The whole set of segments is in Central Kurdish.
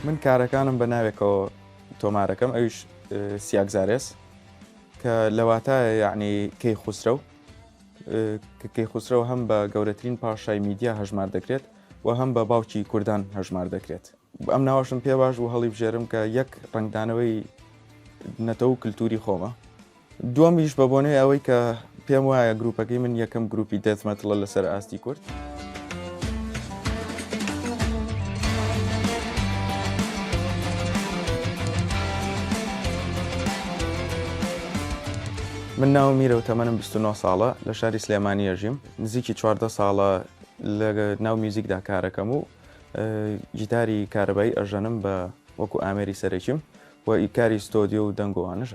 من کارەکانم بە ناوێکەوە تۆمارەکەم ئەویش سیاگزارێس کە لەواتایە یعنی کەیخوسرە کە کەیخوسرە هەم بە گەورەترین پاشای میدیا هەژمار دەکرێت و هەم بە باوکی کوردان هەژمار دەکرێت. ئەم ناوەشم پێ باش و هەڵی بژێرم کە یەک ڕنگدانەوەی نەتەوە و کللتوری خۆمە. دووەمیش بە بۆنەی ئەوەی کە پێم وایە گروپەکەی من یەکەم گروپی دێتمەتڵە لەسەر ئاستی کورد. من ناوم میرە و تەمەنم 29 ساڵە لە شاری سلێمانی ئەژیم. نزیکی 14 ساڵە لە ناو میوزیکدا کارەکەم و گیتاری کارەبایی ئەژەنم بە وەکو ئامێری سەرەکیم و ئیکاری ستۆدیۆ و دەنگۆوانش.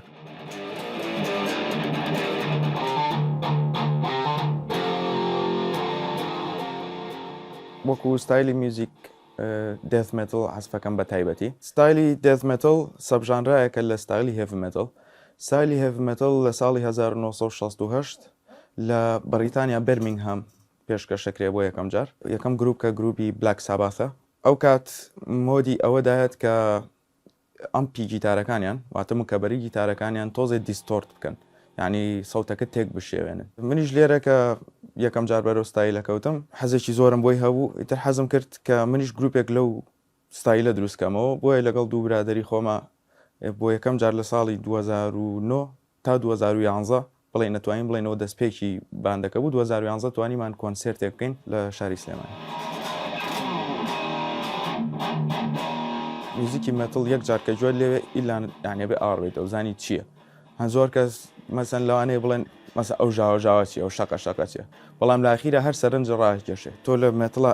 وەکو ستایلی میوزیک دێث مێتڵ حەزفەکەم بە تایبەتی. ستایلی دێث مێتڵ سەبژانرایەکە لە ستایلی هێڤ مێتڵ. سایلی هێڤ مێتڵ لە ساڵی 1968 لە بەریتانیا بەرمینگهام پێشکەشەکرێ بۆ یەکەم جار. یەکەم گروپ کە گروپی بلاک ساباثە. ئەو کات مۆدی ئەوەدایەت کە ئەمپی گیتارەکانیان واتە مکەبەری گیتارەکانیان تۆزێ دیستۆرت بکەن، یعنی سەوتەکە تێک بشێوێنن. منیش لێرە کە یەکەم جار بەرەو ستایلە کەوتم حەزێکی زۆرم بۆی هەبوو، ئیتر حەزم کرد کە منیش گروپێک لەو ستایلە دروستکەمەوە، بۆیە لەگەڵ دوو برادەری خۆمە بۆ یەکەم جار لە ساڵی 2009 تا 2011 بڵێ نەتوانین بڵێنەوە دەستپێکی باندەکە بوو. 2011 توانیمان کۆنسێرتێک بکەین لە شاری سلێمانی. میوزیکی مەتڵ یەک جار کە گوێت لێوێ ئیلان یعنی بێ ئاڕێت ئەو زانی چییە. هەن زۆر کەس مەسەن لەوانەیە بڵێن مەسە ئەو ژاوە چیە، ئەو شەقە چیە، بەڵام لە ئاخیرە هەر سەرنجە ڕاکێشێ. تۆ لە مەتڵە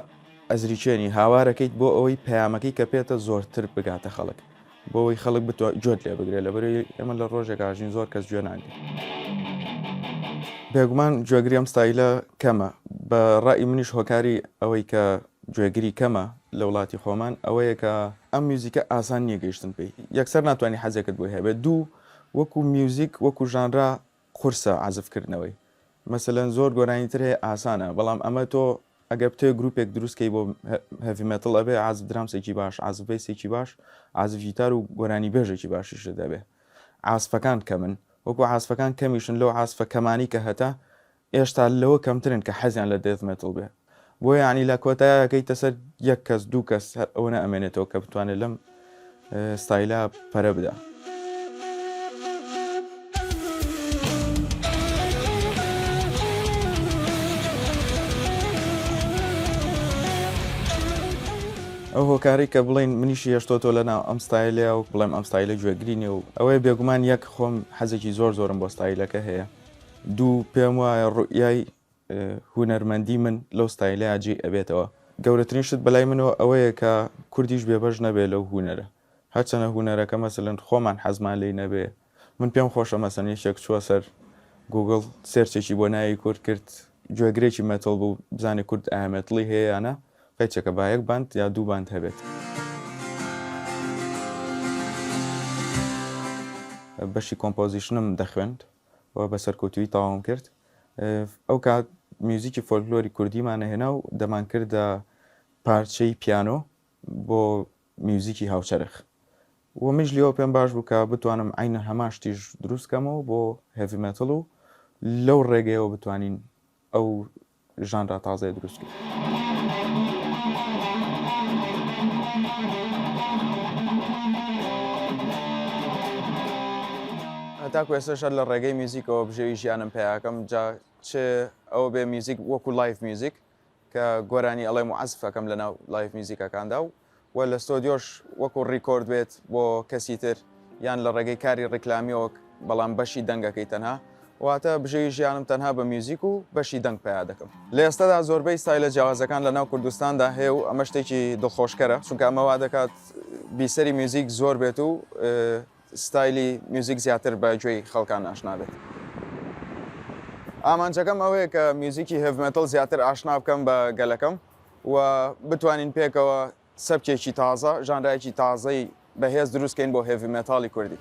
ئەزریچێنی هاوارەکەیت بۆ ئەوەی پەیامەکەی کە پێێتە زۆرتر بگاتە خەڵک، بۆەوەی خەڵک گوێت لێ بگرێت. لەبەرەوەی ئێمە لە ڕۆژێک ئاژین زۆر کەس گوێ ناگرێت. بێگومان گوێگری ئەم ستایلە کەمە. بە ڕای منیش هۆکاری ئەوەی کە گوێگری کەمە لە وڵاتی خۆمان ئەوەیە کە ئەم میوزیکە ئاسان نییە گەیشتن پێی. یەکسەر ناتوانانی حەزێکت بۆی هەبێت. دوو وەکو میوزیک وەکو ژانرا قورسە عازفکردنەوەی. مەسەلەن زۆر گۆرانیتر هەیە ئاسانە، بەڵام ئەمە تۆ ئەگەر بتێ گروپێک دروستکەی بۆ هەڤی مێتڵ ئەبێ عازف درامسێکی باش، عازف بەیسێکی باش، عازف گیتار و گۆرانی بێژێکی باشیش دەبێ. عازفەکان کەمن، وەکو عازفەکان کەمیشن لەو عازفە کەمانی کە هەتا ئێشتا لەوە کەمترن کە حەزیان لە دێث مێتڵ بێ. بۆ یعنی لە کۆتایەکەیتە سەر یەک کەس دوو کەس ئەوە نەئەمێنێتەوە کە بتوانێت لەم ستایلە پەرە بدە. ئەو هۆکاری کە بڵین منیشی هێشتۆتۆ لەناو ئەم ستایلەیە و بڵێم ئەم ستایلە گوێگرینێ و ئەوەی بێگومان یەک خۆم حەزێکی زۆرم بۆ ستایلەکە هەیە. دوو پێم وایە ڕوئیای هونەرمەندی من لەو ستایلەیە جێ ئەبێتەوە. گەورەترین شت بەلای منەوە ئەوەیە کە کوردیش بێبەش نەبێ لەو هونەرە. هەرچەنە هونەرەکە مەسەلەن خۆمان حەزمان لێی نەبێ. من پێم خۆشە مەسەن یەکێک چووە سەر گوگڵ سێرچێکی بۆ ناوی کورد کرد، گوێگرێکی مەتڵ بوو بزانێ کورد ئامێتڵی هەیە یانە، پێچێکە با یەک باند یا دوو باند هەبێت. بەشی کۆمپۆزیشنم دەخوێند و بە سەرکەوتووی تاوام کرد. ئەو کات میوزیکی فۆلکلۆری کوردیمان هێنا و دەمان کردە پارچەی پیانۆ بۆ میوزیکی هاوچەرخ. و منیش لێەوە پێم باش بوو کە بتوانم عینە هەمان شتیش دروستکەمەوە بۆ هێڤی مێتڵ و لەو ڕێگەیەوە بتوانین ئەو ژانرا تازەیە دروست کرد. هەتاکو ئێستاشە لە ڕێگەی میوزیکەوە بژێوی ژیانم پێیاکەم جا چ ئەوە بێ میوزیک وەکو لایف میوزیک کە گۆرانی ئەڵێ معەزفەکەم لەناو لایف میوزیکەکاندا و لە ستۆدیۆش وەکو ڕیکۆرد بێت بۆ کەسی تر یان لە ڕێگەی کاری ڕیکلامیەوە بەڵام بەشی دەنگەکەی تەنها واتە بژێوی ژیانم تەنها بە میوزیک و بەشی دەنگ پیا دەکەم. لە ئێستادا زۆربەی ستایلە جیاوازەکان لەناو کوردستاندا هەیە و ئەمە شتێکی دڵخۆشکەرە، چونکە ئەمە وا دەکات بیسەری میوزیک زۆر بێت و ستایلی میوزیک زیاتر بە گوێی خەڵکان ئاشنا بێت. ئامانجەکەم ئەوەیە کە میوزیکی هێڤ مێتڵ زیاتر ئاشنا بکەم بە گەلەکەم و بتوانین پێکەوە سەبکێکی تازە ژانرایەکی تازەی بەهێز دروستکەین بۆ هێڤی مێتاڵی کوردی.